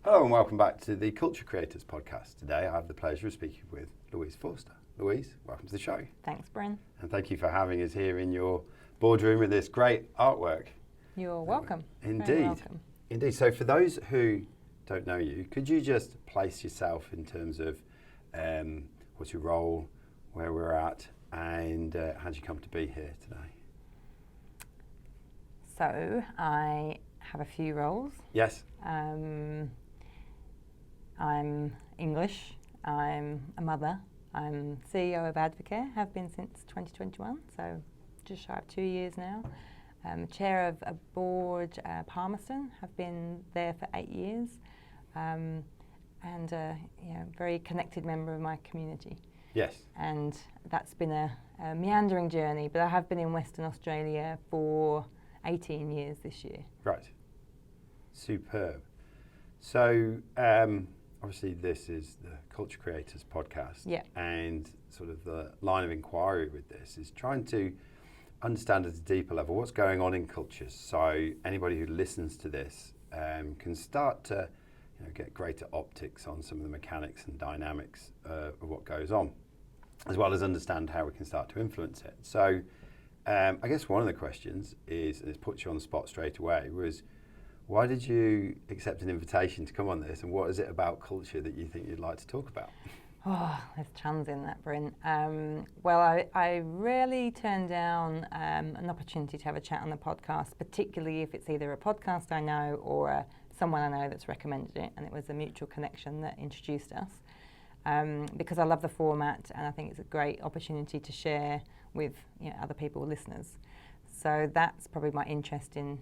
Hello and welcome back to the Culture Creators podcast. Today I have the pleasure of speaking with Louise Forster. Louise, welcome to the show. Thanks, Bryn. And thank you for having us here in your boardroom with this great artwork. You're welcome. Indeed. Very welcome. Indeed. So for those who don't know you, could you just place yourself in terms of what's your role, where we're at, and how did you come to be here today? So I have a few roles. Yes. I'm English, I'm a mother, I'm CEO of Advocare, have been since 2021, so just shy of 2 years now. Chair of a board, Palmerston, have been there for 8 years, and very connected member of my community. Yes. And that's been a meandering journey, but I have been in Western Australia for 18 years this year. Right. Superb. So, obviously this is the Culture Creators podcast. Yeah. And sort of the line of inquiry with this is trying to understand at a deeper level what's going on in cultures. So anybody who listens to this can start to get greater optics on some of the mechanics and dynamics of what goes on, as well as understand how we can start to influence it. So I guess one of the questions is, and it puts you on the spot straight away, was why did you accept an invitation to come on this, and what is it about culture that you think you'd like to talk about? Oh, there's tons in that, Bryn. Well, I rarely turn down an opportunity to have a chat on the podcast, particularly if it's either a podcast I know or someone I know that's recommended it, and it was a mutual connection that introduced us. Because I love the format, and I think it's a great opportunity to share with other people, listeners. So that's probably my interest in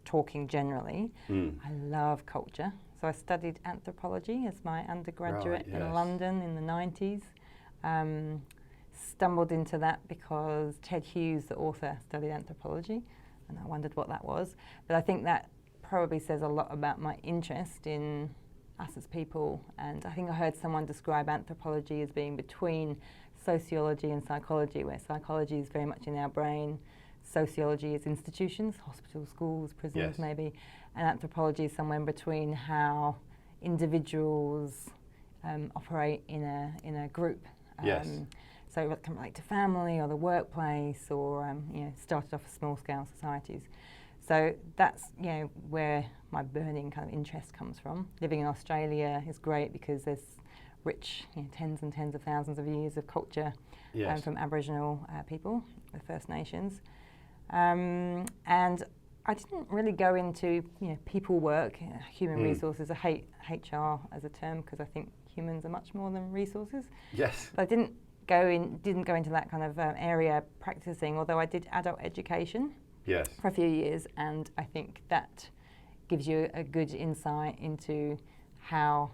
talking generally. I love culture. So I studied anthropology as my undergraduate in London in the 90s. Stumbled into that because Ted Hughes, the author, studied anthropology, and I wondered what that was. But I think that probably says a lot about my interest in us as people. And I think I heard someone describe anthropology as being between sociology and psychology, where psychology is very much in our brain. Sociology is institutions, hospitals, schools, prisons maybe, and anthropology is somewhere in between how individuals operate in a group. So it can relate to family or the workplace, or started off as small-scale societies. So that's where my burning kind of interest comes from. Living in Australia is great because there's rich tens and tens of thousands of years of culture from Aboriginal people, the First Nations. And I didn't really go into people work, human resources. I hate HR as a term because I think humans are much more than resources. Yes. But I didn't go into that kind of area practicing, although I did adult education for a few years, and I think that gives you a good insight into how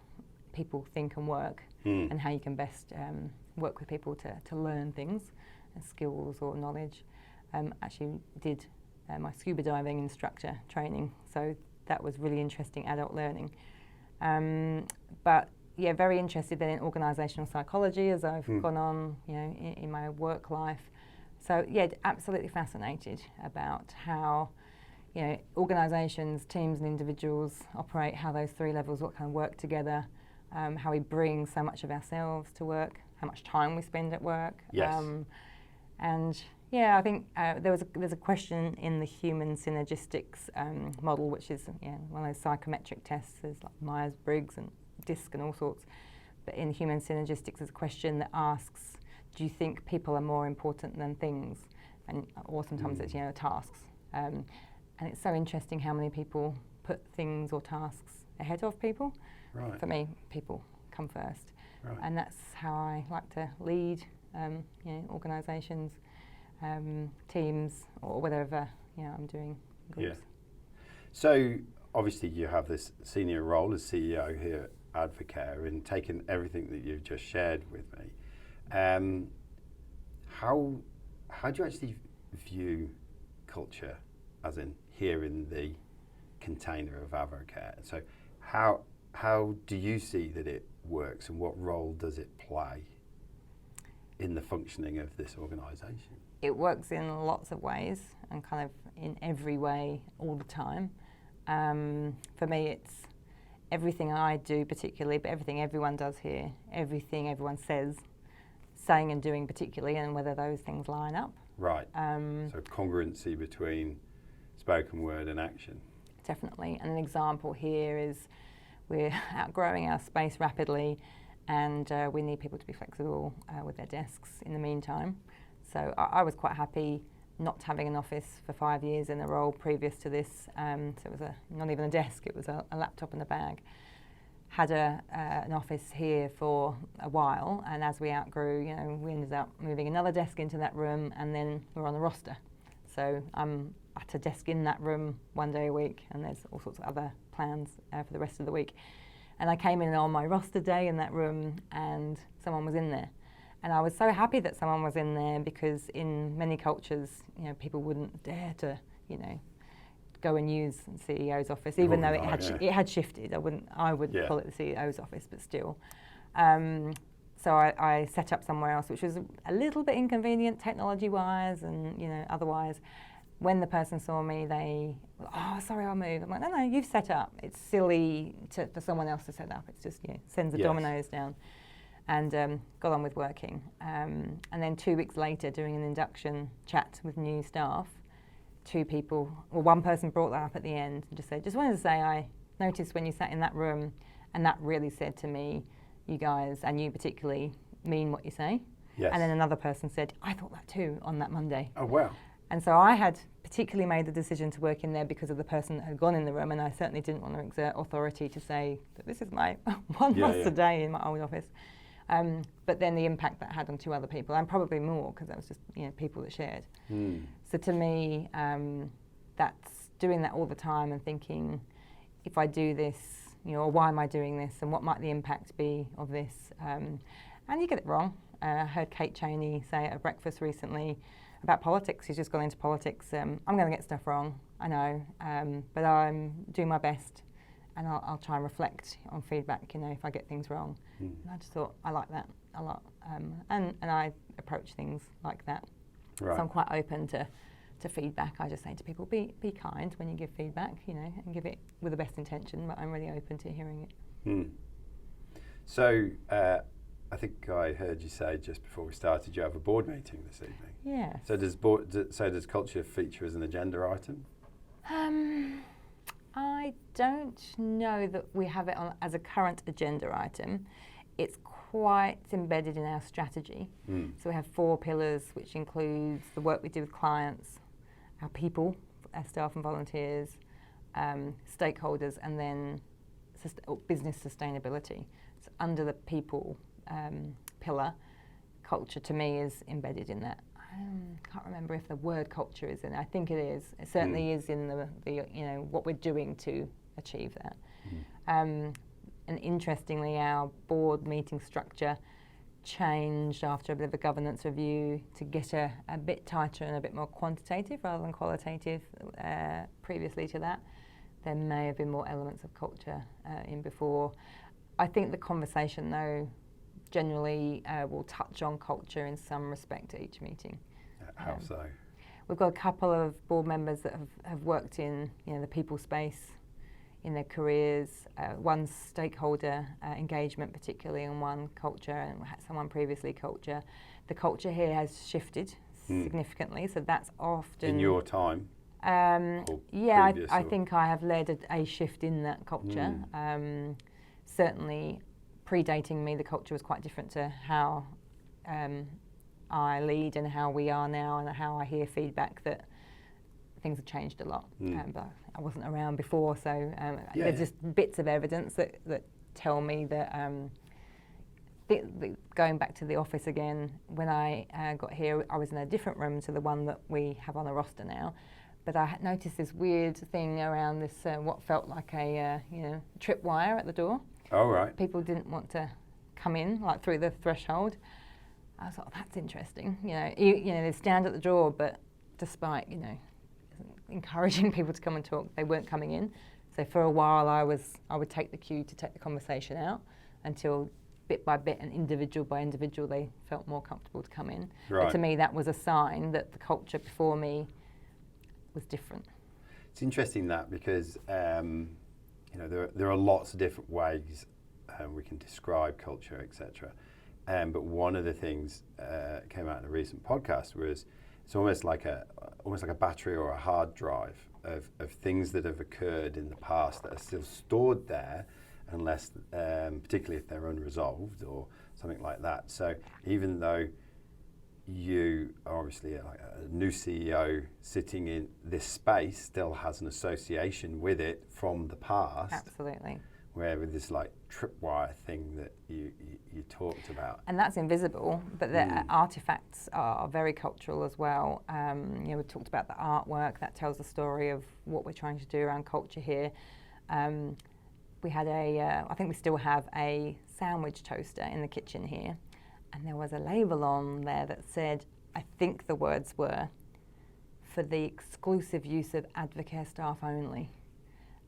people think and work and how you can best work with people to learn things, skills or knowledge. Actually did my scuba diving instructor training, so that was really interesting adult learning. But very interested then in organisational psychology as I've gone on in my work life. So absolutely fascinated about how organisations, teams and individuals operate, how those three levels, what kind of work together, how we bring so much of ourselves to work, how much time we spend at work. And I think there's a question in the human synergistics model, which is one of those psychometric tests. There's like Myers-Briggs and DISC and all sorts. But in human synergistics, there's a question that asks, do you think people are more important than things? Or sometimes it's tasks. And it's so interesting how many people put things or tasks ahead of people. Right. For me, people come first. Right. And that's how I like to lead organisations, teams, or whatever I'm doing groups. So obviously you have this senior role as CEO here at Advocare, and taking everything that you've just shared with me, how do you actually view culture, as in here in the container of Advocare? So how do you see that it works, and what role does it play in the functioning of this organisation? It works in lots of ways and kind of in every way all the time. For me, everything I do particularly, but everything everyone does here, everything everyone says, saying and doing particularly, and whether those things line up. Right. So congruency between spoken word and action. Definitely. And an example here is we're outgrowing our space rapidly, and we need people to be flexible with their desks in the meantime. So I was quite happy not having an office for 5 years in a role previous to this. So it was not even a desk, it was a laptop and a bag. Had an office here for a while, and as we outgrew, we ended up moving another desk into that room, and then we're on a roster. So I'm at a desk in that room 1 day a week, and there's all sorts of other plans for the rest of the week. And I came in on my roster day in that room, and someone was in there. And I was so happy that someone was in there, because in many cultures, people wouldn't dare to, go and use the CEO's office, even though it had shifted. I would call it the CEO's office, but still. So I set up somewhere else, which was a little bit inconvenient technology-wise and otherwise. When the person saw me, they, sorry, I'll move. I'm like, no, you've set up. It's silly for someone else to set up. It's just sends the dominoes down. And got on with working. And then 2 weeks later, doing an induction chat with new staff, one person brought that up at the end and just wanted to say, I noticed when you sat in that room, and that really said to me, you guys, and you particularly, mean what you say. Yes. And then another person said, I thought that too on that Monday. Oh, wow. And so I had particularly made the decision to work in there because of the person that had gone in the room, and I certainly didn't want to exert authority to say that this is my one roster day in my old office. But then the impact that had on 2 other people, and probably more, because that was just people that shared. So to me, that's doing that all the time and thinking, if I do this, or why am I doing this, and what might the impact be of this? And you get it wrong. I heard Kate Cheney say at a breakfast recently about politics. She's just gone into politics. I'm going to get stuff wrong, I know, but I'm doing my best. And I'll try and reflect on feedback, if I get things wrong. And I just thought, I like that a lot. And I approach things like that. Right. So I'm quite open to feedback. I just say to people, be kind when you give feedback, and give it with the best intention, but I'm really open to hearing it. So I think I heard you say just before we started you have a board meeting this evening. Yeah. So does culture feature as an agenda item? I don't know that we have it on as a current agenda item. It's quite embedded in our strategy. So we have 4 pillars, which includes the work we do with clients, our people, our staff and volunteers, stakeholders, and then business sustainability. So under the people pillar, culture to me is embedded in that. I can't remember if the word culture is in it. I think it is. It certainly is in the what we're doing to achieve that. And interestingly, our board meeting structure changed after a bit of a governance review to get a bit tighter and a bit more quantitative rather than qualitative. Previously to that, there may have been more elements of culture in before. I think the conversation, though, generally will touch on culture in some respect at each meeting. How so? We've got a couple of board members that have worked in the people space in their careers. One stakeholder engagement particularly, and one culture, and we had someone previously culture. The culture here has shifted significantly, so that's often... In your time? I think I have led a shift in that culture. Certainly predating me, the culture was quite different to how I lead and how we are now, and how I hear feedback that things have changed a lot. But I wasn't around before, so there's just bits of evidence that tell me that going back to the office again, when I got here, I was in a different room to the one that we have on the roster now. But I had noticed this weird thing around this, what felt like a tripwire at the door. Oh, right. People didn't want to come in, like through the threshold. I was like, that's interesting. They stand at the door, but despite, encouraging people to come and talk, they weren't coming in. So for a while, I would take the cue to take the conversation out until bit by bit and individual by individual, they felt more comfortable to come in. Right. But to me, that was a sign that the culture before me was different. It's interesting that because, there are lots of different ways we can describe culture, etc. But one of the things came out in a recent podcast was it's almost like a battery or a hard drive of things that have occurred in the past that are still stored there, unless particularly if they're unresolved or something like that. So even though you are obviously a new CEO sitting in this space still has an association with it from the past. Absolutely. Where with this like tripwire thing that you talked about. And that's invisible, but the artifacts are very cultural as well. We talked about the artwork that tells the story of what we're trying to do around culture here. We had I think we still have a sandwich toaster in the kitchen here. And there was a label on there that said, I think the words were, for the exclusive use of Advocare staff only.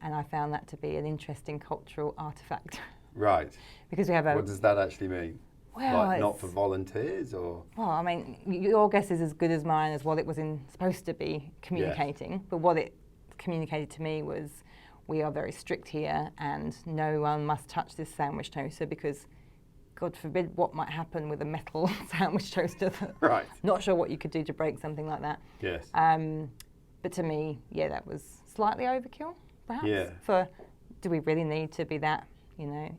And I found that to be an interesting cultural artefact. Right. Because we have what does that actually mean? Well, like not for volunteers or? Well, I mean, your guess is as good as mine as what it was supposed to be communicating. Yes. But what it communicated to me was, we are very strict here and no one must touch this sandwich toaster because God forbid what might happen with a metal sandwich toaster. Right. Not sure what you could do to break something like that. Yes. But to me, that was slightly overkill, perhaps. Yeah. Do we really need to be that,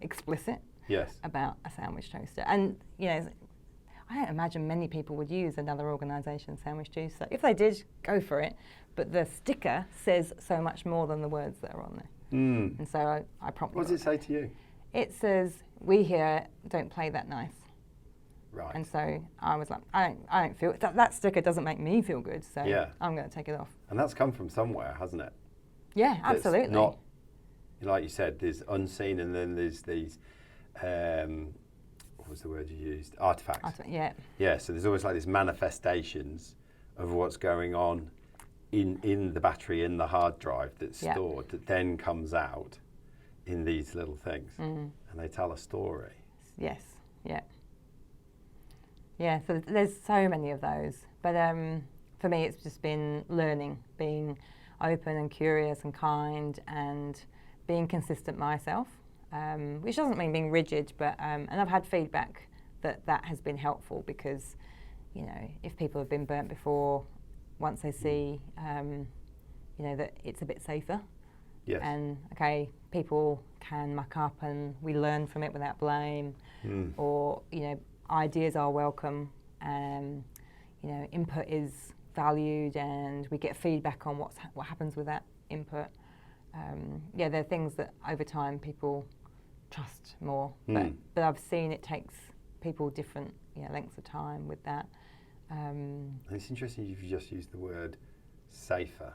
explicit? Yes. About a sandwich toaster? And, I don't imagine many people would use another organisation's sandwich toaster. If they did, go for it. But the sticker says so much more than the words that are on there. Mm. And so I promptly... What does it say to you? It says, we here don't play that nice. Right. And so I was like, I don't feel, that sticker doesn't make me feel good, so I'm going to take it off. And that's come from somewhere, hasn't it? Yeah, absolutely. It's not, like you said, there's unseen and then there's these, what was the word you used? Artifacts. Yeah. Yeah, so there's always like these manifestations of what's going on in the battery, in the hard drive that's stored, that then comes out in these little things, and they tell a story. Yes, yeah. So there's so many of those, but for me, it's just been learning, being open and curious and kind, and being consistent myself, which doesn't mean being rigid, but and I've had feedback that has been helpful because, if people have been burnt before, once they see, that it's a bit safer. Yes. And people can muck up and we learn from it without blame, or ideas are welcome, and input is valued, and we get feedback on what happens with that input. There are things that over time people trust more, but I've seen it takes people different lengths of time with that. It's interesting you've just used the word safer.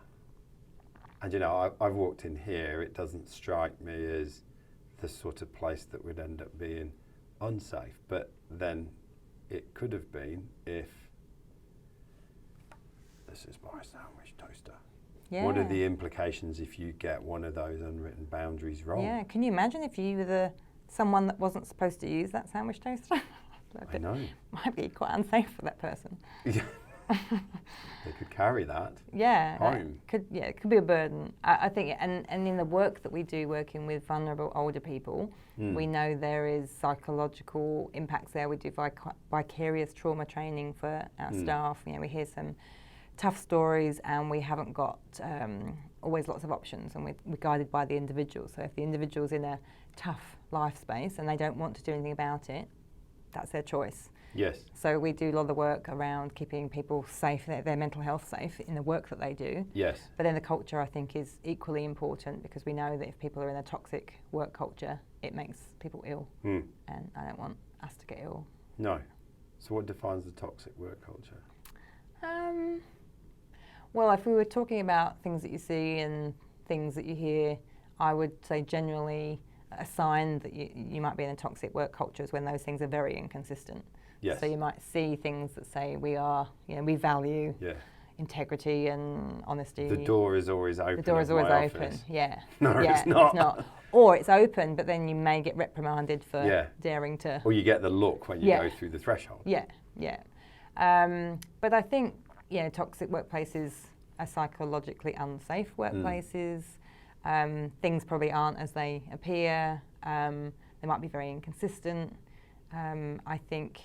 And I've walked in here, it doesn't strike me as the sort of place that would end up being unsafe, but then it could have been if this is my sandwich toaster. Yeah. What are the implications if you get one of those unwritten boundaries wrong? Yeah, can you imagine if you were someone that wasn't supposed to use that sandwich toaster? I know. Might be quite unsafe for that person. They could carry that home. It could be a burden. I think, and in the work that we do, working with vulnerable older people, we know there is psychological impacts there. We do vicarious trauma training for our staff. We hear some tough stories, and we haven't got always lots of options, and we're guided by the individual. So if the individual's in a tough life space and they don't want to do anything about it, that's their choice. Yes. So we do a lot of the work around keeping people safe, their mental health safe in the work that they do. Yes. But then the culture, I think, is equally important, because we know that if people are in a toxic work culture, it makes people ill. And I don't want us to get ill. No. So what defines the toxic work culture? Well, if we were talking about things that you see and things that you hear, I would say generally a sign that you might be in a toxic work culture is when those things are very inconsistent. Yes. So you might see things that say we value integrity and honesty. The door is always open. The door is always open. Office. Yeah. No, it's not. It's not. Or it's open, but then you may get reprimanded for daring to. Or you get the look when you go through the threshold. Yeah. But I think toxic workplaces are psychologically unsafe workplaces. Things probably aren't as they appear. They might be very inconsistent. I think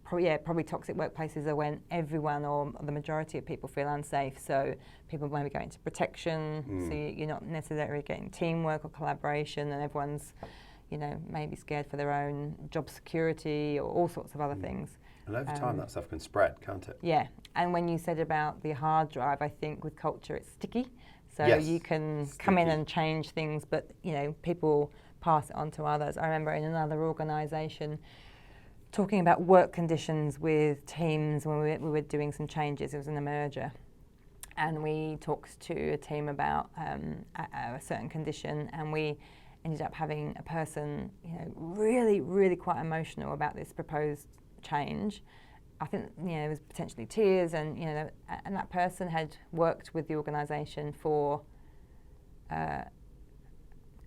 probably toxic workplaces are when everyone or the majority of people feel unsafe. So people maybe go into protection, so you're not necessarily getting teamwork or collaboration, and everyone's, maybe scared for their own job security or all sorts of other things. And over time that stuff can spread, can't it? Yeah, and when you said about the hard drive, I think with culture it's sticky. So you can come in and change things, but people pass it on to others. I remember in another organisation talking about work conditions with teams when we were doing some changes. It was in a merger, and we talked to a team about a certain condition, and we ended up having a person, really, really quite emotional about this proposed change. I think there was potentially tears, and and that person had worked with the organisation for a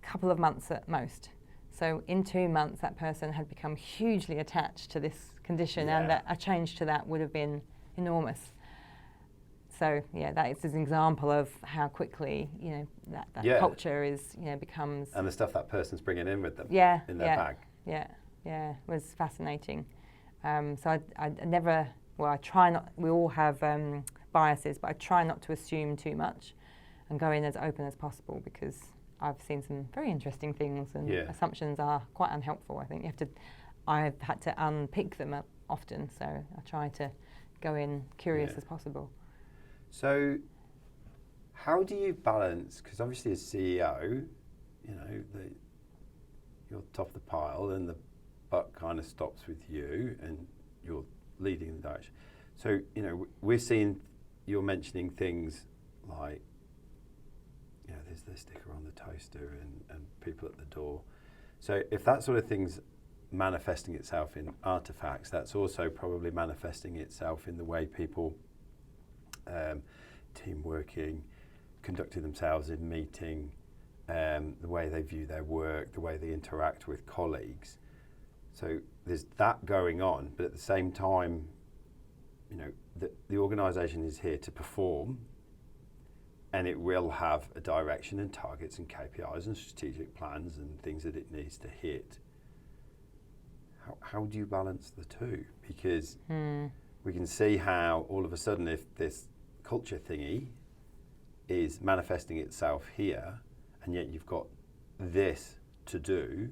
couple of months at most. So in 2 months, that person had become hugely attached to this condition, and that a change to that would have been enormous. So that is an example of how quickly that culture is becomes. And the stuff that person's bringing in with them. In their bag. Yeah, was fascinating. So I never. Well, I try not. We all have biases, but I try not to assume too much, and go in as open as possible, because I've seen some very interesting things, and assumptions are quite unhelpful. I think I've had to unpick them often, so I try to go in curious as possible. So how do you balance, because obviously as CEO, you're top of the pile and the buck kind of stops with you and you're leading the direction. So, we're seeing, you're mentioning things like, there's the sticker on the toaster and people at the door. So if that sort of thing's manifesting itself in artifacts, that's also probably manifesting itself in the way people team working, conducting themselves in meeting, the way they view their work, the way they interact with colleagues. So there's that going on, but at the same time, the organisation is here to perform, and it will have a direction and targets and KPIs and strategic plans and things that it needs to hit. How do you balance the two? Because we can see how all of a sudden, if this culture thingy is manifesting itself here, and yet you've got this to do,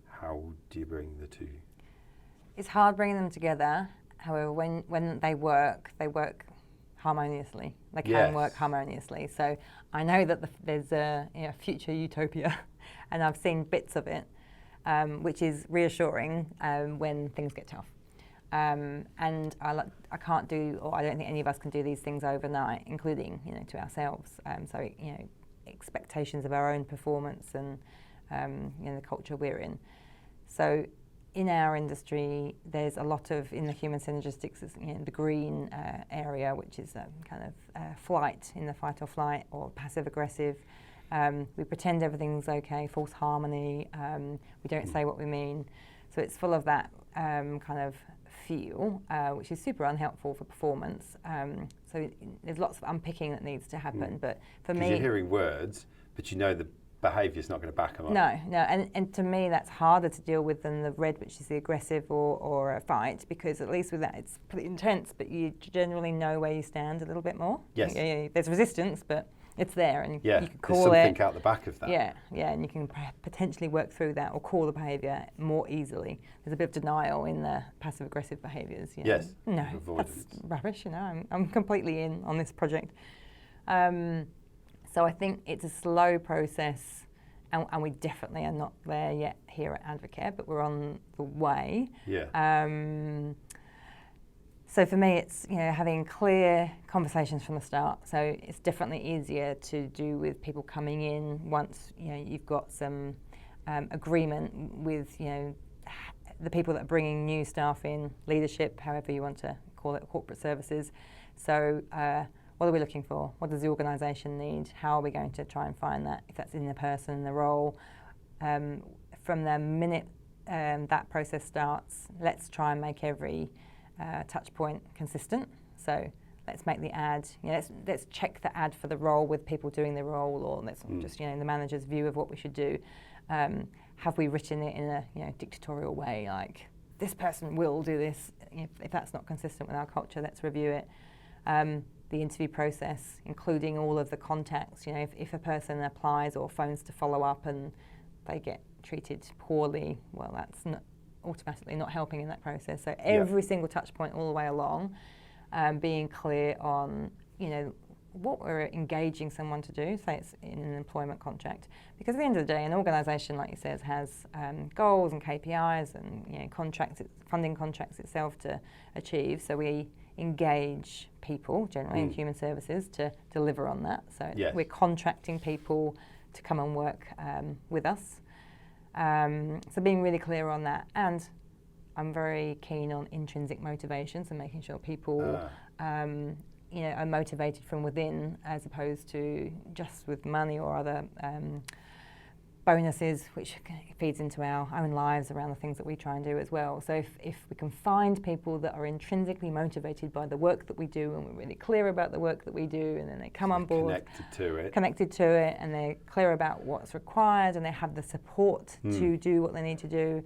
how do you bring the two? It's hard bringing them together. However, when they work harmoniously. They can work harmoniously. So I know that there's a future utopia, and I've seen bits of it, which is reassuring when things get tough. And I can't do, or I don't think any of us can do these things overnight, including to ourselves. So expectations of our own performance and the culture we're in. So in our industry, there's a lot of, in the human synergistics, the green area, which is kind of flight, in the fight or flight, or passive aggressive. We pretend everything's okay, false harmony. We don't say what we mean. So it's full of that kind of feel, which is super unhelpful for performance. So there's lots of unpicking that needs to happen. But for me, you're hearing words, but the behaviour's not going to back them up. No, and to me that's harder to deal with than the red, which is the aggressive or a fight, because at least with that it's pretty intense, but you generally know where you stand a little bit more. Yes. There's resistance, but it's there, and you can call there's something out the back of that. Yeah, and you can potentially work through that or call the behaviour more easily. There's a bit of denial in the passive-aggressive behaviours. Yes. No, avoidance. That's rubbish. I'm completely in on this project. So I think it's a slow process, and we definitely are not there yet here at Advocare, but we're on the way. Yeah. So for me, it's having clear conversations from the start. So it's definitely easier to do with people coming in once you've got some agreement with the people that are bringing new staff in, leadership, however you want to call it, corporate services. So what are we looking for? What does the organisation need? How are we going to try and find that, if that's in the person, in the role? From the minute that process starts, let's try and make every touch point consistent. So let's make the ad, let's check the ad for the role with people doing the role, or let's just, the manager's view of what we should do. Have we written it in a dictatorial way, like this person will do this? If that's not consistent with our culture, let's review it. The interview process, including all of the contacts. If a person applies or phones to follow up and they get treated poorly, well, that's not automatically not helping in that process. So every single touch point all the way along, being clear on, what we're engaging someone to do, say it's in an employment contract. Because at the end of the day, an organisation, like you said, has goals and KPIs and contracts, funding contracts itself to achieve. So we engage people, generally in human services, to deliver on that. So we're contracting people to come and work with us. So being really clear on that. And I'm very keen on intrinsic motivations and making sure people are motivated from within, as opposed to just with money or other bonuses, which feeds into our own lives around the things that we try and do as well. So if we can find people that are intrinsically motivated by the work that we do, and we're really clear about the work that we do, and then they come on board, connected to it, and they're clear about what's required, and they have the support to do what they need to do,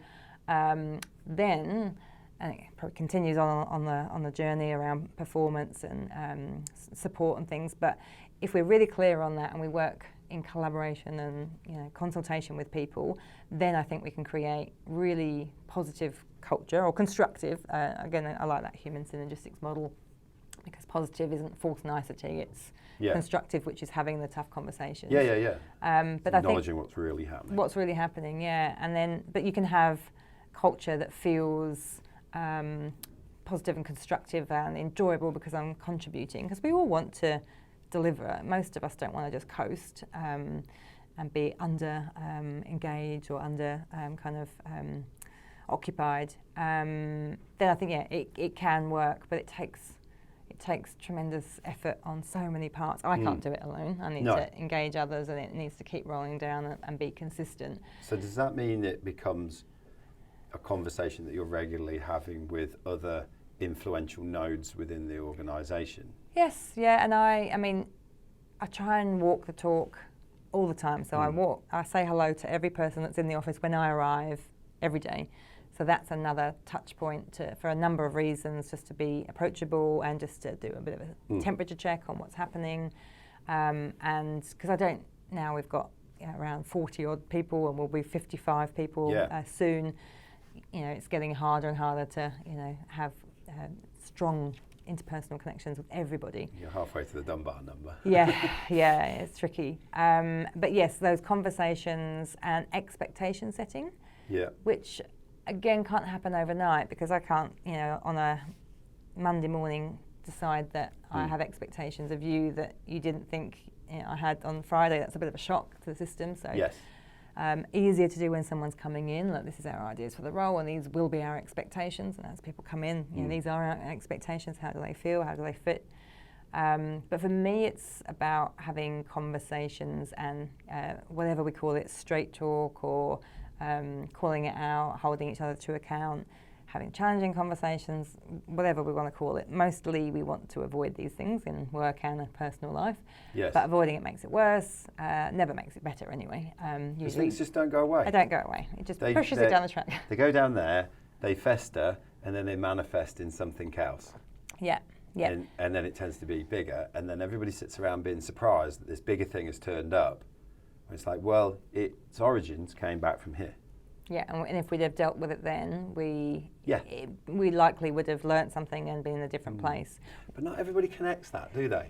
then. And it probably continues on the journey around performance and support and things. But if we're really clear on that and we work in collaboration and consultation with people, then I think we can create really positive culture, or constructive. Again, I like that human synergistics model, because positive isn't false nicety; it's constructive, which is having the tough conversations. But acknowledging what's really happening. What's really happening, and then but you can have culture that feels positive and constructive and enjoyable because I'm contributing, because we all want to deliver. Most of us don't want to just coast and be under engaged or under occupied. Then I think it can work, but it takes tremendous effort on so many parts. I can't do it alone. I need to engage others, and it needs to keep rolling down and be consistent. So does that mean it becomes a conversation that you're regularly having with other influential nodes within the organisation? Yes, and I try and walk the talk all the time. So I say hello to every person that's in the office when I arrive every day. So that's another touch point for a number of reasons, just to be approachable and just to do a bit of a temperature check on what's happening. And because now we've got around 40 odd people, and we'll be 55 people soon. It's getting harder and harder to, have strong interpersonal connections with everybody. You're halfway to the Dunbar number. It's tricky. But yes, those conversations and expectation setting, which again can't happen overnight, because I can't, on a Monday morning decide that I have expectations of you that you didn't think I had on Friday. That's a bit of a shock to the system. So. Yes. Easier to do when someone's coming in, like, this is our ideas for the role and these will be our expectations, and as people come in, these are our expectations. How do they feel? How do they fit? But for me, it's about having conversations and whatever we call it, straight talk, or calling it out, holding each other to account, having challenging conversations, whatever we want to call it. Mostly we want to avoid these things in work and a personal life. Yes. But avoiding it makes it worse, never makes it better anyway. Usually things just don't go away. They don't go away. It just pushes it down the track. They go down there, they fester, and then they manifest in something else. Yeah. And then it tends to be bigger, and then everybody sits around being surprised that this bigger thing has turned up. And it's like, well, its origins came back from here. Yeah, and if we'd have dealt with it then, we likely would have learnt something and been in a different place. But not everybody connects that, do they?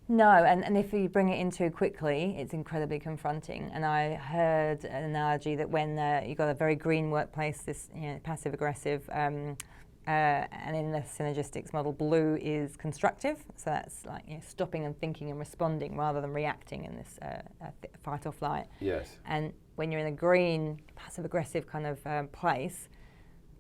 No, and if you bring it in too quickly, it's incredibly confronting. And I heard an analogy that when you've got a very green workplace, this passive-aggressive, and in the synergistics model, blue is constructive. So that's like stopping and thinking and responding rather than reacting in this fight or flight. Yes. And when you're in a green, passive-aggressive kind of place,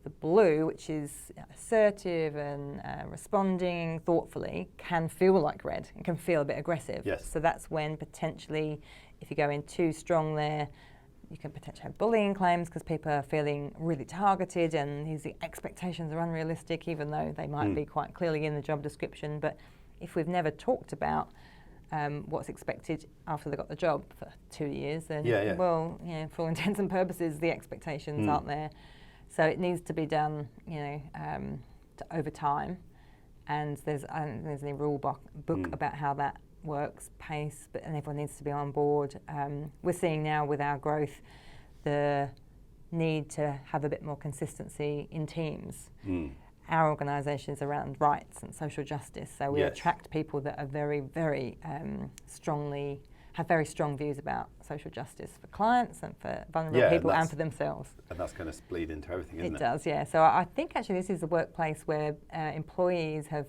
the blue, which is assertive and responding thoughtfully, can feel like red and can feel a bit aggressive. Yes. So that's when potentially, if you go in too strong there, you can potentially have bullying claims because people are feeling really targeted and the expectations are unrealistic, even though they might be quite clearly in the job description. But if we've never talked about what's expected after they got the job for 2 years, then well, for all intents and purposes, the expectations aren't there. So it needs to be done, over time. And there's a rule book about how that works, pace, and everyone needs to be on board. We're seeing now with our growth the need to have a bit more consistency in teams. Our organisation is around rights and social justice, so we attract people that are very, very have very strong views about social justice for clients and for vulnerable people and for themselves. And that's going to bleed into everything, isn't it? It does, yeah. So I think actually this is the workplace where employees had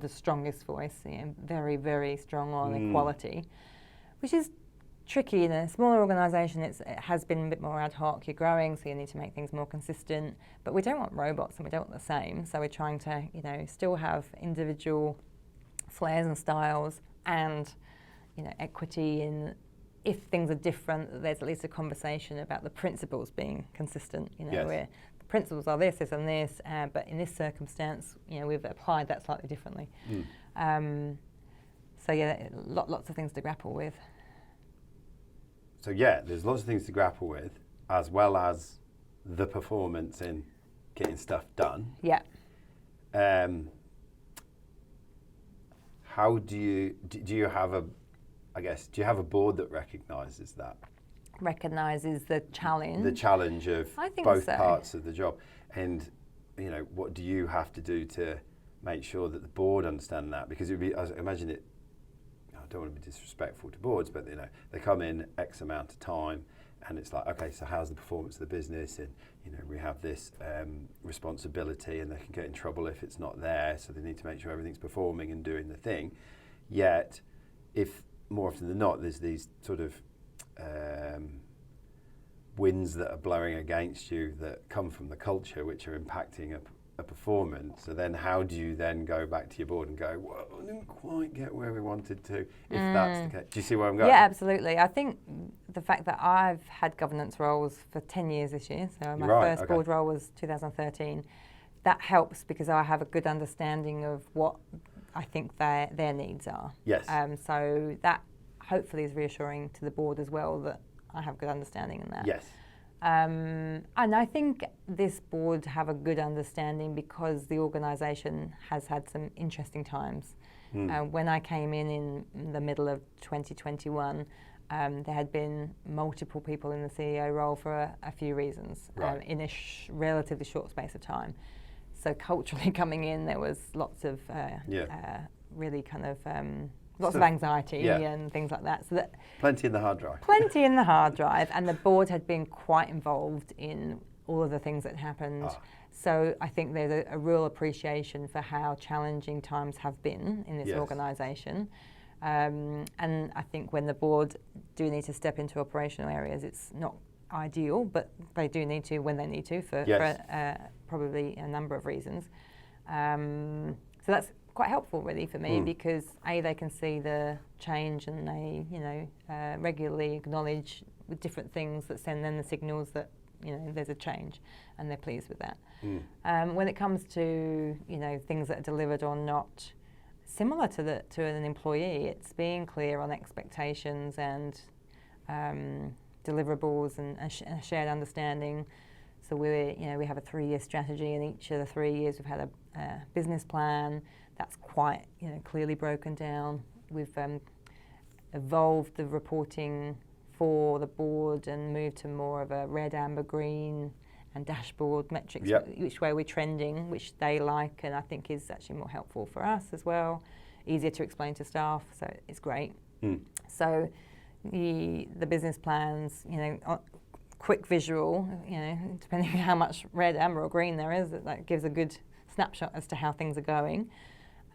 the strongest voice, very, very strong on equality, which is tricky. In a smaller organisation, it has been a bit more ad hoc. You're growing, so you need to make things more consistent. But we don't want robots and we don't want the same. So we're trying to, still have individual flares and styles and, equity in. If things are different, there's at least a conversation about the principles being consistent. Where the principles are this and this, but in this circumstance, we've applied that slightly differently. So lots of things to grapple with. So there's lots of things to grapple with, as well as the performance in getting stuff done. Yeah. How do you have a board that recognises that? Recognises the challenge. The challenge of both parts of the job. And, what do you have to do to make sure that the board understand that? Because it would be, I imagine it, I don't want to be disrespectful to boards, but they come in X amount of time and it's like, okay, so how's the performance of the business? And, we have this responsibility, and they can get in trouble if it's not there. So they need to make sure everything's performing and doing the thing. Yet, if more often than not, there's these sort of winds that are blowing against you that come from the culture, which are impacting a performance. So then how do you then go back to your board and go, well, I didn't quite get where we wanted to, if that's the case? Do you see where I'm going? Yeah, absolutely. I think the fact that I've had governance roles for 10 years this year, so my first board role was 2013, that helps because I have a good understanding of what I think their needs are. Yes. So that hopefully is reassuring to the board as well, that I have good understanding in that. Yes. And I think this board have a good understanding because the organisation has had some interesting times. When I came in the middle of 2021, there had been multiple people in the CEO role for a few reasons in a relatively short space of time. So culturally coming in, there was lots of really kind of lots of anxiety and things like that. So that plenty in the hard drive. Plenty in the hard drive, and the board had been quite involved in all of the things that happened. So I think there's a real appreciation for how challenging times have been in this organisation. And I think when the board do need to step into operational areas, it's not ideal, but they do need to when they need to for probably a number of reasons. So that's quite helpful really for me because they can see the change and they regularly acknowledge with different things that send them the signals that there's a change and they're pleased with that. When it comes to things that are delivered or not similar to an employee, it's being clear on expectations and deliverables and a shared understanding. So we have a 3-year strategy, and each of the 3 years we've had a business plan that's quite clearly broken down. We've evolved the reporting for the board and moved to more of a red, amber, green and dashboard metrics, which way we're trending, which they like and I think is actually more helpful for us as well, easier to explain to staff, so it's great. So the business plans, quick visual, depending on how much red, amber or green there is, that gives a good snapshot as to how things are going.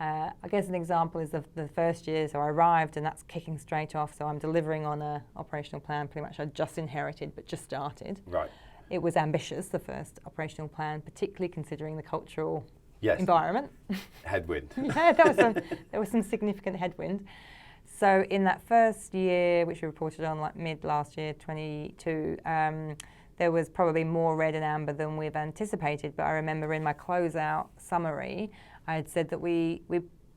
I guess an example is the first year, so I arrived and that's kicking straight off, so I'm delivering on an operational plan pretty much I'd just inherited but just started. Right. It was ambitious, the first operational plan, particularly considering the cultural environment. Headwind. There was some significant headwind. So in that first year, which we reported on like mid last year, 22, there was probably more red and amber than we've anticipated. But I remember in my closeout summary, I had said that we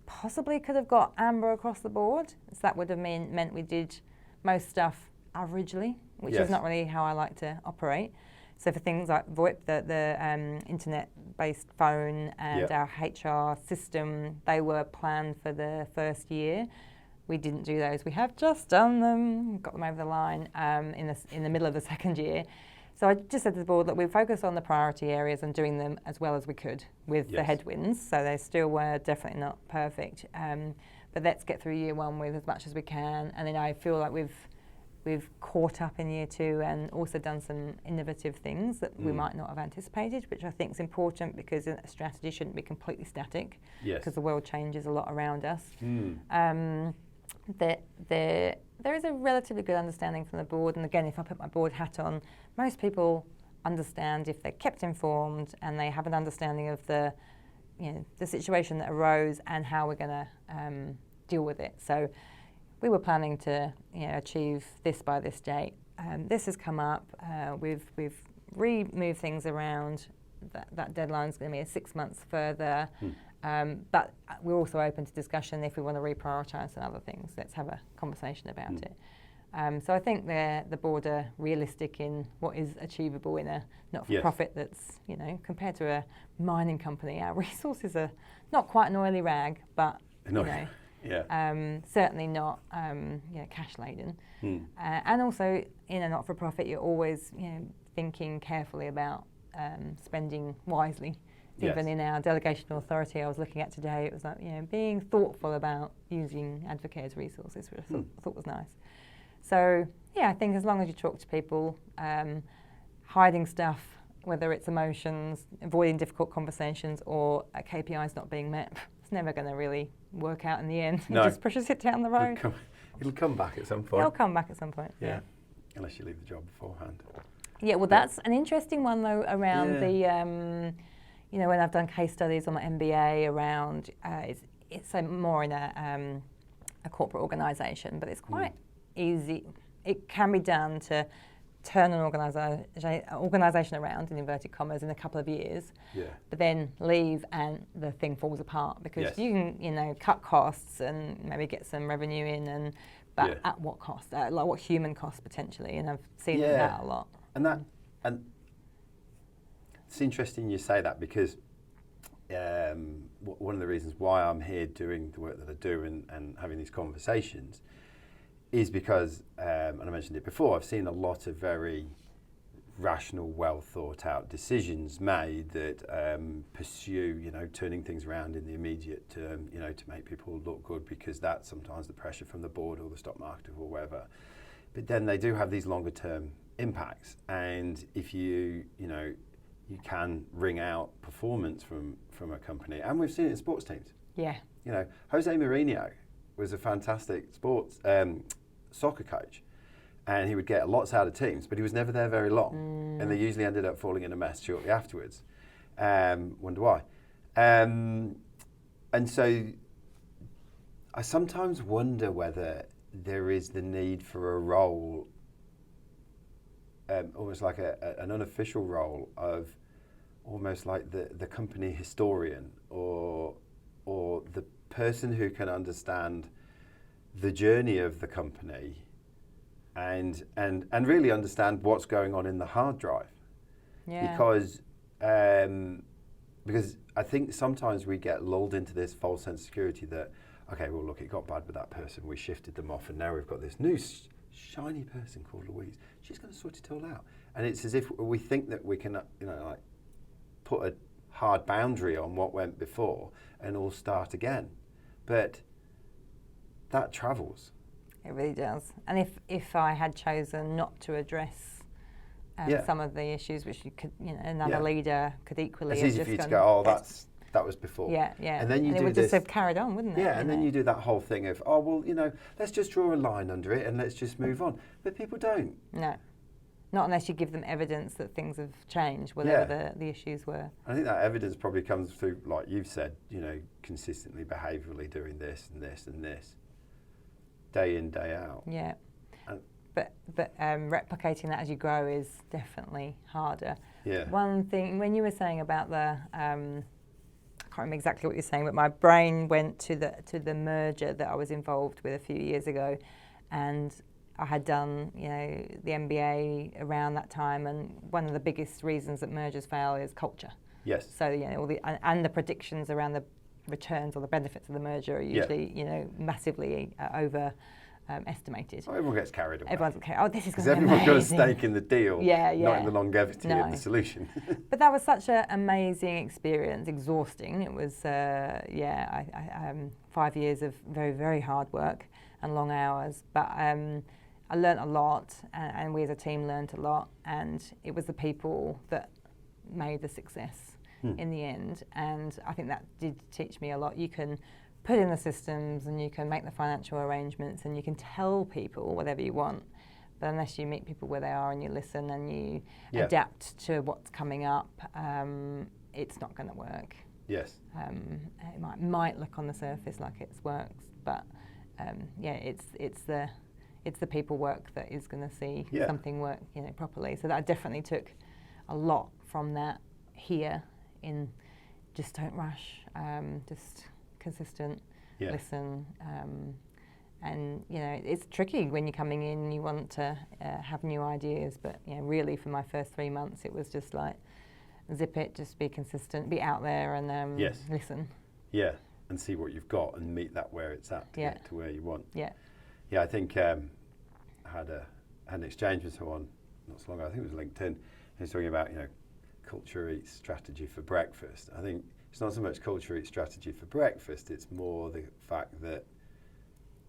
possibly could have got amber across the board. So that would have meant we did most stuff averagely, which is not really how I like to operate. So for things like VoIP, the internet-based phone and our HR system, they were planned for the first year. We didn't do those. We have just done them, got them over the line in the middle of the second year. So I just said to the board that we focus on the priority areas and doing them as well as we could with the headwinds. So they still were definitely not perfect. But let's get through year one with as much as we can. And then I feel like we've caught up in year two and also done some innovative things that we might not have anticipated, which I think is important because a strategy shouldn't be completely static because the world changes a lot around us. There is a relatively good understanding from the board, and again, if I put my board hat on, most people understand if they're kept informed and they have an understanding of the situation that arose and how we're going to deal with it. So we were planning to achieve this by this date. This has come up. We've removed things around. That deadline's going to be 6 months further. But we're also open to discussion if we want to reprioritise some other things. Let's have a conversation about it. So I think the board are realistic in what is achievable in a not-for-profit that's, compared to a mining company, our resources are not quite an oily rag, but, certainly not cash-laden. And also in a not-for-profit, you're always thinking carefully about spending wisely. Even in our delegation authority I was looking at today, it was like, being thoughtful about using Advocare's resources, which I thought was nice. So, I think as long as you talk to people, hiding stuff, whether it's emotions, avoiding difficult conversations, or a KPIs not being met, it's never going to really work out in the end. It just pushes it down the road. It'll come back at some point. It'll come back at some point, yeah. Unless you leave the job beforehand. Yeah, well, that's an interesting one, though, around the... when I've done case studies on my MBA around, it's more in a corporate organisation, but it's quite easy. It can be done to turn an organisation around, in inverted commas, in a couple of years, but then leave and the thing falls apart because you can, cut costs and maybe get some revenue in, but at what cost? Like what human cost potentially? And I've seen that a lot. And it's interesting you say that because one of the reasons why I'm here doing the work that I do and having these conversations is because, and I mentioned it before, I've seen a lot of very rational, well thought out decisions made that pursue, turning things around in the immediate term, to make people look good because that's sometimes the pressure from the board or the stock market or whatever. But then they do have these longer term impacts, and if you can wring out performance from a company, and we've seen it in sports teams. Jose Mourinho was a fantastic sports soccer coach, and he would get lots out of teams, but he was never there very long, and they usually ended up falling in a mess shortly afterwards. Wonder why. And so I sometimes wonder whether there is the need for a role, almost like an unofficial role of almost like the company historian or the person who can understand the journey of the company and really understand what's going on in the hard drive. Because I think sometimes we get lulled into this false sense of security that, okay, well, look, it got bad with that person, we shifted them off, and now we've got this new shiny person called Louise. She's going to sort it all out. And it's as if we think that we can, put a hard boundary on what went before and all start again. But that travels. It really does. And if I had chosen not to address some of the issues which you could, another leader could equally... It's easy for you to go, that was before. And then it would just have carried on, wouldn't it? And then you do that whole thing of, let's just draw a line under it and let's just move on. But people don't. No. Not unless you give them evidence that things have changed, whatever the issues were. I think that evidence probably comes through, like you've said, consistently behaviourally doing this and this and this, day in, day out. Yeah. But replicating that as you grow is definitely harder. Yeah. One thing, when you were saying about the, I can't can't remember exactly what you're saying, but my brain went to the merger that I was involved with a few years ago, and I had done, the MBA around that time, and one of the biggest reasons that mergers fail is culture. Yes. So all the predictions around the returns or the benefits of the merger are usually massively estimated. Oh, everyone gets carried away. Everyone's okay. Oh, this is going Because to be amazing. everyone's got a stake in the deal, not in the longevity of the solution. But that was such an amazing experience, exhausting. It was 5 years of very, very hard work and long hours. But I learnt a lot, and we as a team learnt a lot, and it was the people that made the success in the end. And I think that did teach me a lot. You can put in the systems and you can make the financial arrangements and you can tell people whatever you want, but unless you meet people where they are and you listen and you adapt to what's coming up, it's not going to work. Yes. It might look on the surface like it works, but it's the people work that is going to see something work properly. So that I definitely took a lot from that here in just don't rush, just consistent, listen, and it's tricky when you're coming in and you want to have new ideas, but really for my first 3 months it was just like zip it, just be consistent, be out there and listen. Yeah, and see what you've got and meet that where it's at to get to where you want. Yeah, I think I had an exchange with someone not so long ago, I think it was LinkedIn, he was talking about culture eats strategy for breakfast. I think it's not so much culture eats strategy for breakfast, it's more the fact that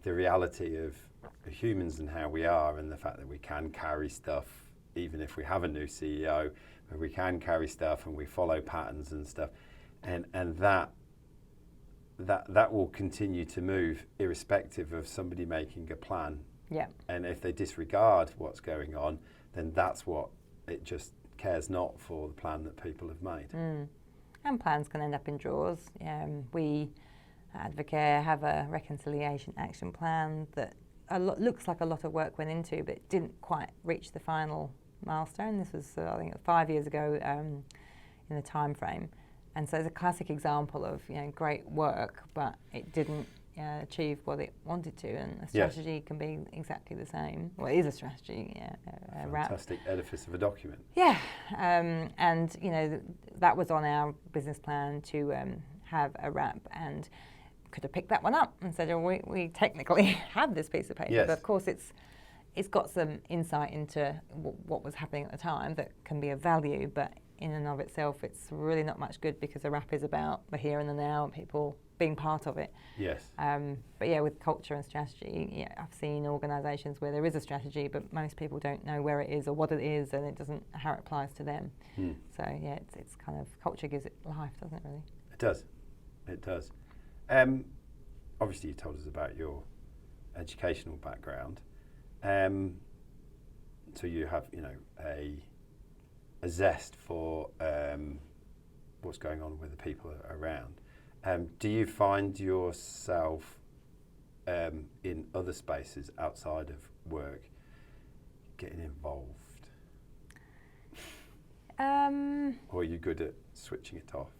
the reality of humans and how we are, and the fact that we can carry stuff even if we have a new CEO, where we can carry stuff and we follow patterns and stuff, and that will continue to move irrespective of somebody making a plan. Yeah. And if they disregard what's going on, then that's what it just cares not for the plan that people have made. And plans can end up in drawers. We at Advocare have a reconciliation action plan that looks like a lot of work went into, but didn't quite reach the final milestone. This was, I think, 5 years ago in the time frame. And so it's a classic example of great work, but it didn't achieve what it wanted to. And a strategy can be exactly the same. Well, it is a strategy. Fantastic edifice of a document. Yeah, and that was on our business plan to have a wrap, and could have picked that one up and said, oh, we technically have this piece of paper, but of course it's got some insight into what was happening at the time that can be of value, but in and of itself it's really not much good, because the wrap is about the here and the now and people being part of it. Yes. But with culture and strategy, I've seen organisations where there is a strategy, but most people don't know where it is or what it is, and it doesn't how it applies to them. So it's kind of, culture gives it life, doesn't it? Really. It does. Obviously, you told us about your educational background. So you have a zest for what's going on with the people around. Do you find yourself in other spaces outside of work getting involved? Or are you good at switching it off?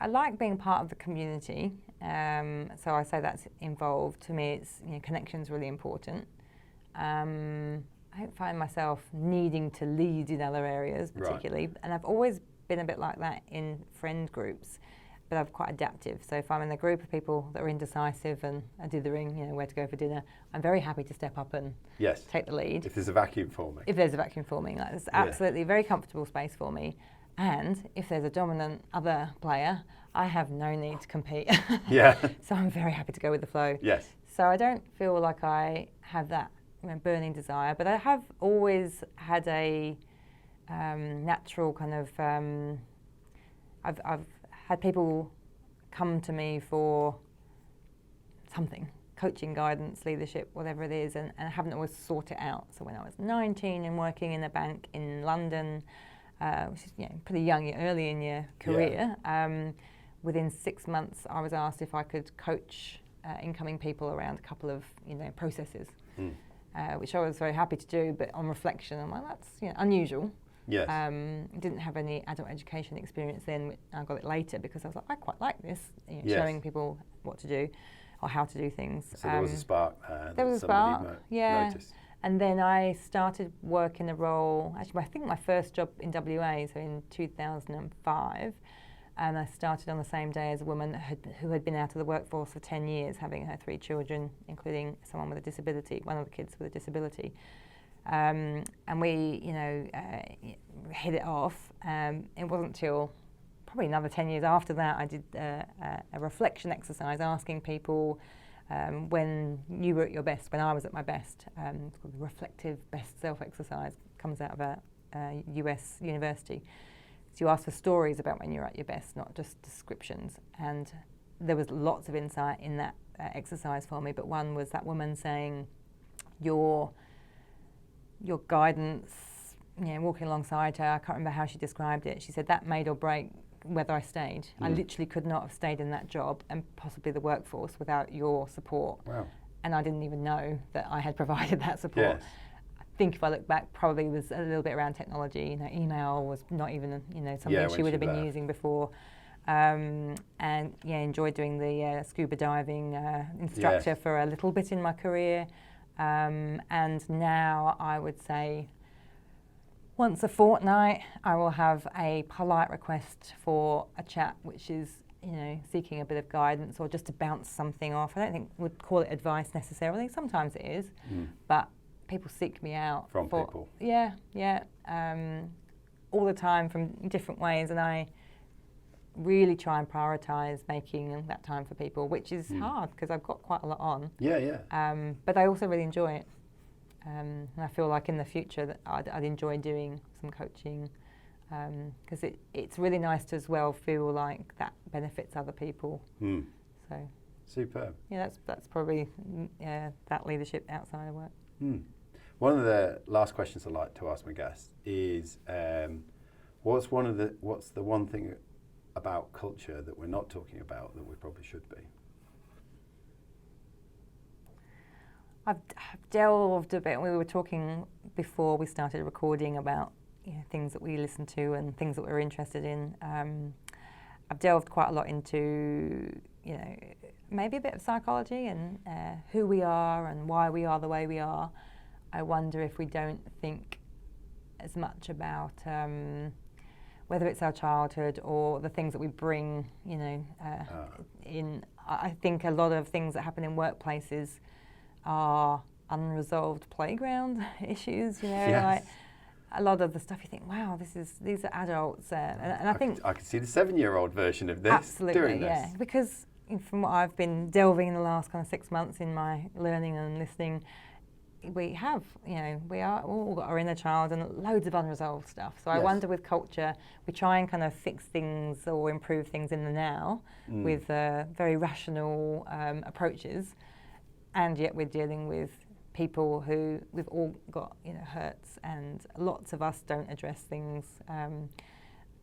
I like being part of the community, so I say that's involved. To me, it's connection's really important. I don't find myself needing to lead in other areas particularly, and I've always been a bit like that in friend groups, but I'm quite adaptive. So if I'm in a group of people that are indecisive and are dithering, where to go for dinner, I'm very happy to step up and take the lead. If there's a vacuum forming. It's absolutely a very comfortable space for me. And if there's a dominant other player, I have no need to compete. So I'm very happy to go with the flow. Yes. So I don't feel like I have that burning desire, but I have always had a natural kind of. I've had people come to me for something, coaching, guidance, leadership, whatever it is, and I haven't always sought it out. So when I was 19 and working in a bank in London, which is pretty young, early in your career, within 6 months I was asked if I could coach incoming people around a couple of processes, which I was very happy to do. But on reflection, I'm like, that's unusual. Yes. Didn't have any adult education experience then. I got it later because I was like, I quite like this, Yes. showing people what to do or how to do things. So there was a spark there was a spark, noticed. And then I started work in a role, actually I think my first job in WA, so in 2005, and I started on the same day as a woman who had been out of the workforce for 10 years, having her 3 children, including someone with a disability, one of the kids with a disability. And we, hit it off. It wasn't until probably another 10 years after that I did a reflection exercise asking people when you were at your best, when I was at my best. It's called the Reflective Best Self exercise. Comes out of a US university. So you ask for stories about when you're at your best, not just descriptions. And there was lots of insight in that exercise for me, but one was that woman saying, your guidance, walking alongside her, I can't remember how she described it. She said that made or break whether I stayed. I literally could not have stayed in that job and possibly the workforce without your support. Wow. And I didn't even know that I had provided that support. Yes. I think if I look back, probably was a little bit around technology. Email was not even, something she would have been using before. And enjoyed doing the scuba diving instructor for a little bit in my career. And now I would say once a fortnight I will have a polite request for a chat, which is, seeking a bit of guidance or just to bounce something off. I don't think we'd call it advice necessarily. Sometimes it is, but people seek me out from people. Yeah, all the time from different ways, and I really try and prioritise making that time for people, which is hard because I've got quite a lot on. But I also really enjoy it, and I feel like in the future that I'd enjoy doing some coaching, because it's really nice to as well feel like that benefits other people. So superb. Yeah, that's probably that leadership outside of work. One of the last questions I like to ask my guests is, what's the one thing about culture that we're not talking about that we probably should be? I've delved a bit. We were talking before we started recording about things that we listen to and things that we're interested in. I've delved quite a lot into maybe a bit of psychology and who we are and why we are the way we are. I wonder if we don't think as much about whether it's our childhood or the things that we bring, in. I think a lot of things that happen in workplaces are unresolved playground issues, like a lot of the stuff you think, wow, these are adults. And I think I can see the 7-year-old version of this. Absolutely, doing this. Yeah, because from what I've been delving in the last kind of 6 months in my learning and listening, we have, we are all got our inner child and loads of unresolved stuff. So I wonder with culture, we try and kind of fix things or improve things in the now with very rational approaches, and yet we're dealing with people who we've all got, hurts, and lots of us don't address things. I'm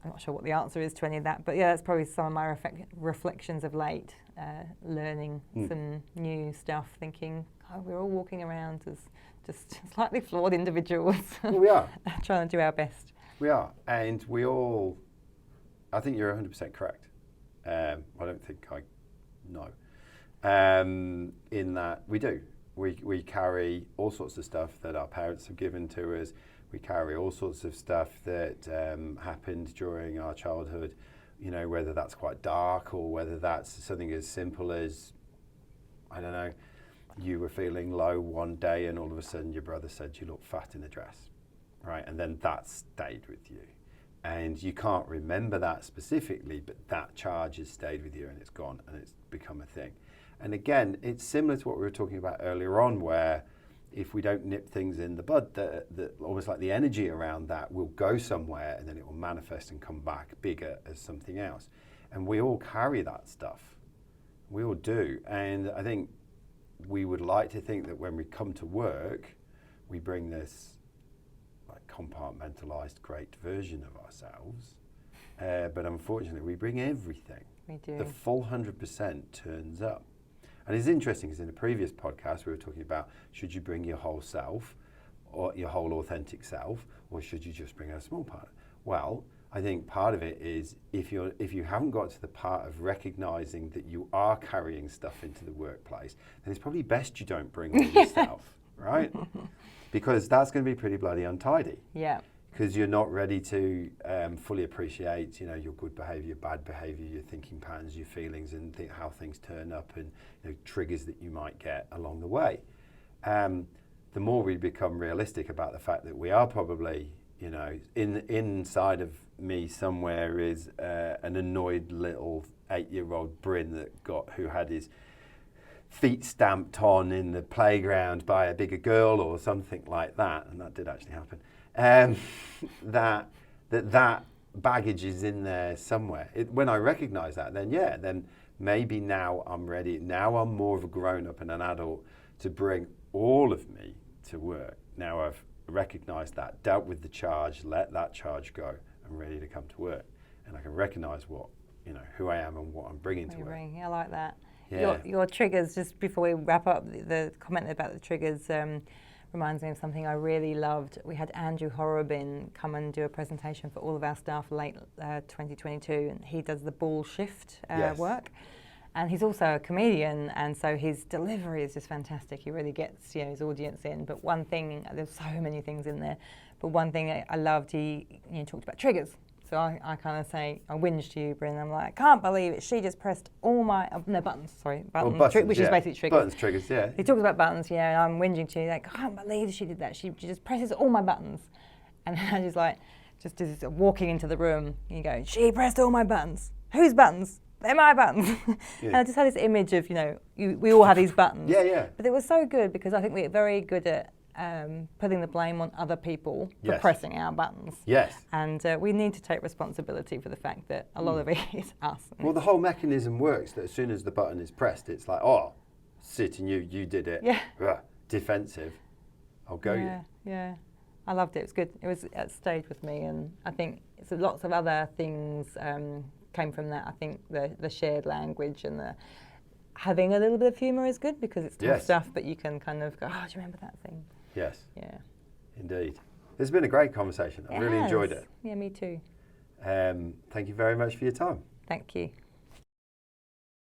not sure what the answer is to any of that, but that's probably some of my reflections of late, learning some new stuff, thinking, we're all walking around as just slightly flawed individuals. Well, we are. Trying to do our best. We are, and we all, I think you're 100% correct. I don't think I know. In that we do. We carry all sorts of stuff that our parents have given to us. We carry all sorts of stuff that happened during our childhood, whether that's quite dark or whether that's something as simple as, I don't know, you were feeling low one day and all of a sudden your brother said you look fat in a dress, right? And then that stayed with you. And you can't remember that specifically, but that charge has stayed with you and it's gone and it's become a thing. And again, it's similar to what we were talking about earlier on, where if we don't nip things in the bud, that almost like the energy around that will go somewhere and then it will manifest and come back bigger as something else. And we all carry that stuff. We all do. And I think we would like to think that when we come to work, we bring this like compartmentalized great version of ourselves. But unfortunately, we bring everything. We do. The full 100% turns up. And it's interesting because in a previous podcast, we were talking about should you bring your whole self or your whole authentic self, or should you just bring a small part? Well, I think part of it is if you haven't got to the part of recognizing that you are carrying stuff into the workplace, then it's probably best you don't bring all yourself, right? Because that's going to be pretty bloody untidy. Yeah. Because you're not ready to fully appreciate, your good behaviour, your bad behaviour, your thinking patterns, your feelings, and how things turn up, and triggers that you might get along the way. The more we become realistic about the fact that we are probably, inside of me somewhere is an annoyed little 8-year-old Bryn who had his feet stamped on in the playground by a bigger girl or something like that, and that did actually happen. That baggage is in there somewhere. When I recognise that, then maybe now I'm ready. Now I'm more of a grown-up and an adult to bring all of me to work. Now I've recognised that, dealt with the charge, let that charge go. I'm ready to come to work, and I can recognise what who I am and what I'm bringing to work. I like that. Yeah. Your triggers, just before we wrap up, the comment about the triggers reminds me of something I really loved. We had Andrew Horrobin come and do a presentation for all of our staff late 2022, and he does the ball shift work. And he's also a comedian, and so his delivery is just fantastic. He really gets his audience in. But one thing, there's so many things in there, but one thing I loved, he talked about triggers. So I kind of say, I whinge to you, Bryn. I'm like, I can't believe it. She just pressed all my, buttons, which is basically triggers. Buttons, triggers, yeah. He talks about buttons, and I'm whinging to you, like, I can't believe she did that. She just presses all my buttons. And then I just just as walking into the room, you go, she pressed all my buttons. Whose buttons? They're my buttons. And I just had this image of, we all have these buttons. Yeah. But it was so good because I think we're very good at putting the blame on other people for pressing our buttons. Yes. And we need to take responsibility for the fact that a lot of it is us. Well, the whole mechanism works that as soon as the button is pressed, it's like, oh, sitting you did it. Yeah. Defensive. I'll go you. Yeah. I loved it. It was good. It stayed with me, and I think lots of other things came from that. I think the shared language and the having a little bit of humour is good because it's tough stuff, but you can kind of go, oh, do you remember that thing? Yes. Yeah. Indeed. It's been a great conversation. I really enjoyed it. Yeah, me too. Thank you very much for your time. Thank you.